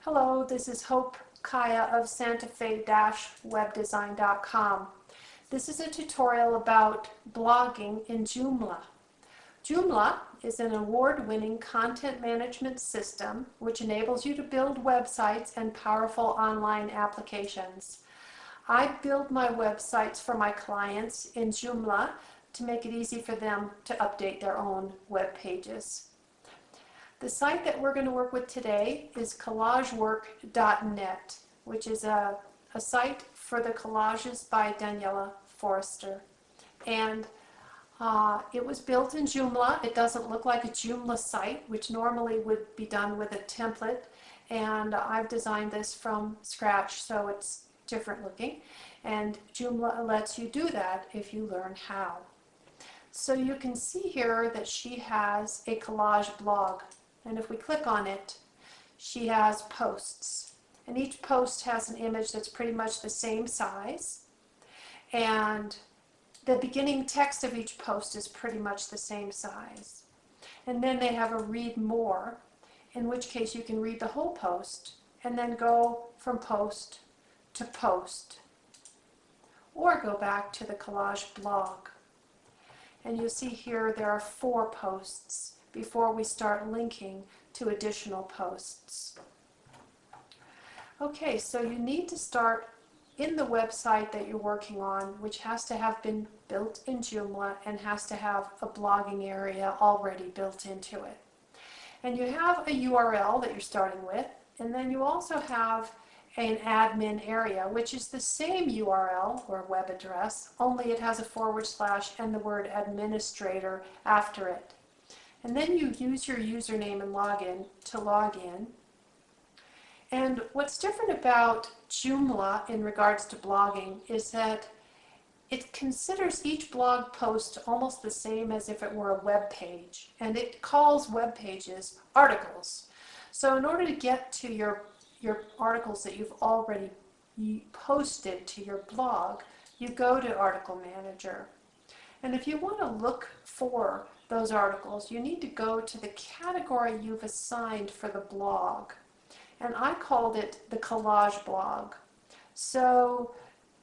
Hello, this is Hope Kaya of SantaFe-webdesign.com. This is a tutorial about blogging in Joomla. Joomla is an award-winning content management system which enables you to build websites and powerful online applications. I build my websites for my clients in Joomla to make it easy for them to update their own web pages. The site that we're going to work with today is collagework.net, which is a site for the collages by Daniela Forrester. And it was built in Joomla. It doesn't look like a Joomla site, which normally would be done with a template. And I've designed this from scratch, so it's different looking. And Joomla lets you do that if you learn how. So you can see here that she has a collage blog. And if we click on it, she has posts. And each post has an image that's pretty much the same size. And the beginning text of each post is pretty much the same size. And then they have a read more, in which case you can read the whole post and then go from post to post. Or go back to the collage blog. And you'll see here there are 4 posts before we start linking to additional posts. Okay, so you need to start in the website that you're working on, which has to have been built in Joomla and has to have a blogging area already built into it. And you have a URL that you're starting with, and then you also have an admin area, which is the same URL or web address, only it has a / and the word administrator after it. And then you use your username and login to log in. And what's different about Joomla in regards to blogging is that it considers each blog post almost the same as if it were a web page. And it calls web pages articles. So in order to get to your articles that you've already posted to your blog, you go to Article Manager. And if you want to look for those articles, you need to go to the category you've assigned for the blog. And I called it the collage blog. So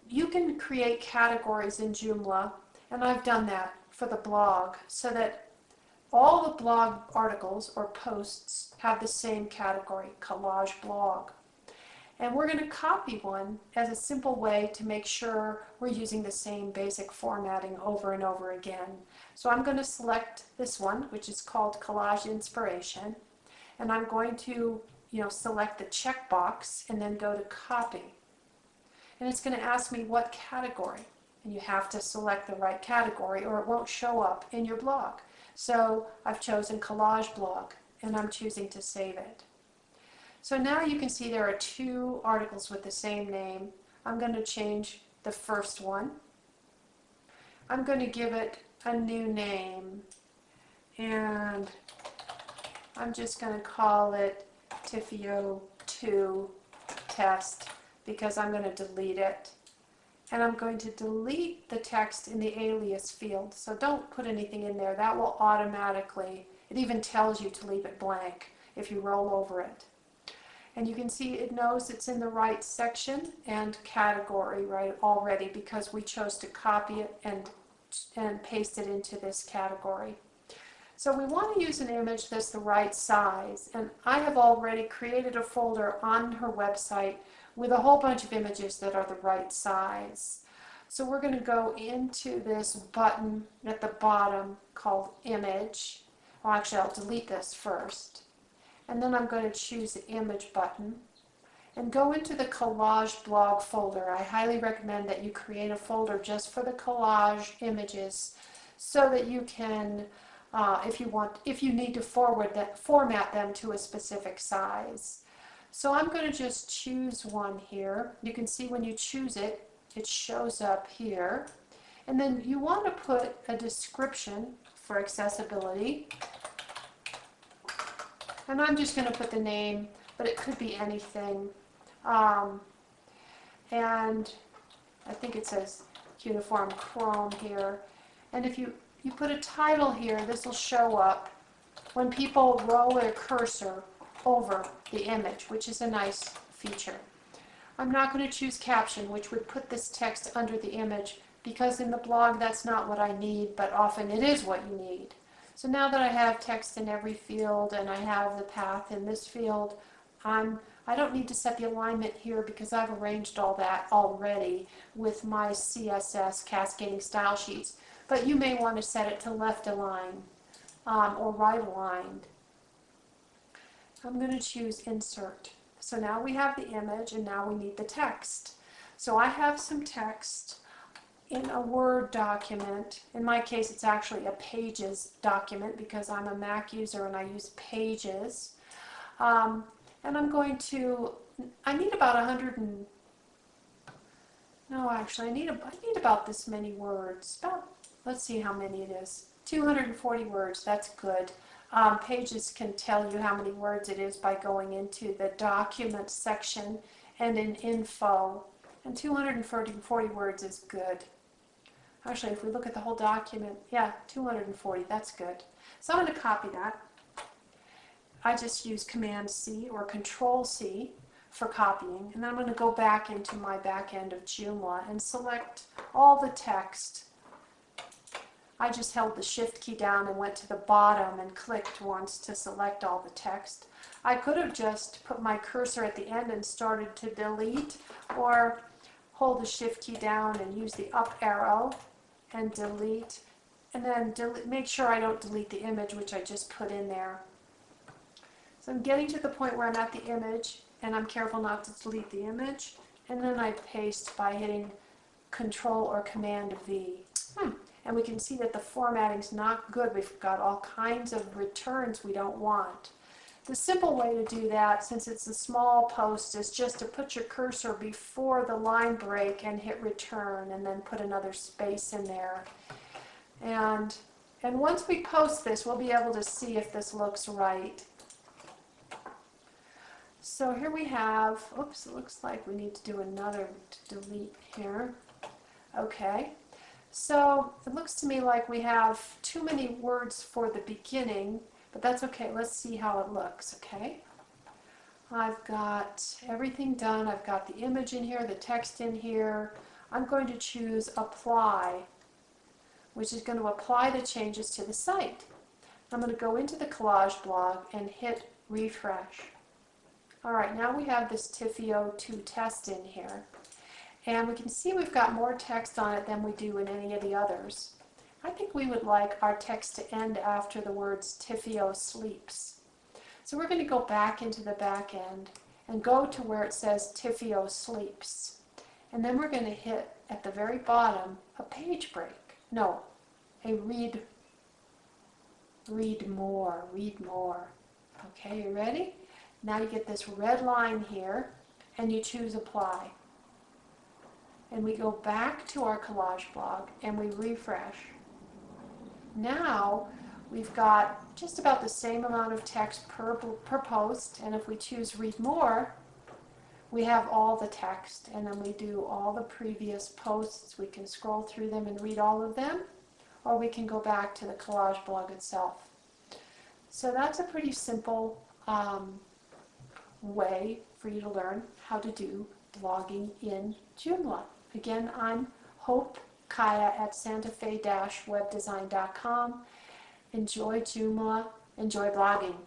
you can create categories in Joomla, and I've done that for the blog, so that all the blog articles or posts have the same category, collage blog. And we're going to copy one as a simple way to make sure we're using the same basic formatting over and over again. So I'm going to select this one, which is called Collage Inspiration, and I'm going to select the checkbox and then go to Copy. And it's going to ask me what category, and you have to select the right category or it won't show up in your blog. So I've chosen Collage Blog, and I'm choosing to save it. So now you can see there are 2 articles with the same name. I'm going to change the first one. I'm going to give it a new name, and I'm just going to call it Tifio 2 test because I'm going to delete it. And I'm going to delete the text in the alias field. So don't put anything in there. That will automatically, it even tells you to leave it blank if you roll over it. And you can see it knows it's in the right section and category right already because we chose to copy it and paste it into this category. So we want to use an image that's the right size, and I have already created a folder on her website with a whole bunch of images that are the right size. So we're going to go into this button at the bottom called Image. Well, actually I'll delete this first. And then I'm going to choose the Image button and go into the Collage Blog folder. I highly recommend that you create a folder just for the collage images so that you can, if you need to format them to a specific size. So I'm going to just choose one here. You can see when you choose it, it shows up here. And then you want to put a description for accessibility. And I'm just going to put the name, but it could be anything. And I think it says Uniform Chrome here. And if you put a title here, this will show up when people roll their cursor over the image, which is a nice feature. I'm not going to choose caption, which would put this text under the image, because in the blog that's not what I need, but often it is what you need. So now that I have text in every field and I have the path in this field, I don't need to set the alignment here because I've arranged all that already with my CSS cascading style sheets. But you may want to set it to left align or right aligned. I'm going to choose insert. So now we have the image and now we need the text. So I have some text in a Word document. In my case, it's actually a Pages document because I'm a Mac user and I use Pages. And I'm going to, I need about 100 and, no actually I need about this many words. About, let's see how many it is. 240 words, that's good. Pages can tell you how many words it is by going into the document section and in info. And 240 words is good. Actually, if we look at the whole document, yeah, 240, that's good. So I'm going to copy that. I just use Command-C or Control-C for copying, and then I'm going to go back into my back end of Joomla and select all the text. I just held the Shift key down and went to the bottom and clicked once to select all the text. I could have just put my cursor at the end and started to delete, or hold the Shift key down and use the up arrow and delete, and then make sure I don't delete the image which I just put in there. So I'm getting to the point where I'm at the image and I'm careful not to delete the image, and then I paste by hitting Control or Command V. And we can see that the formatting's not good. We've got all kinds of returns we don't want. The simple way to do that, since it's a small post, is just to put your cursor before the line break and hit return and then put another space in there. And once we post this, we'll be able to see if this looks right. So here we have, oops, it looks like we need to do another delete here. Okay. So it looks to me like we have too many words for the beginning, but that's okay. Let's see how it looks, okay? I've got everything done. I've got the image in here, the text in here. I'm going to choose Apply, which is going to apply the changes to the site. I'm going to go into the collage blog and hit refresh. All right, now we have this TIFIO2 test in here. And we can see we've got more text on it than we do in any of the others. I think we would like our text to end after the words TIFIO sleeps. So we're going to go back into the back end and go to where it says TIFIO sleeps. And then we're going to hit at the very bottom a page break. No, a read more. Okay, you ready? Now you get this red line here and you choose Apply. And we go back to our collage blog and we refresh. Now we've got just about the same amount of text per post, and if we choose Read More, we have all the text, and then we do all the previous posts. We can scroll through them and read all of them, or we can go back to the collage blog itself. So that's a pretty simple way for you to learn how to do blogging in Joomla. Again, I'm Hope Kaya at santafe-webdesign.com. Enjoy Joomla, enjoy blogging.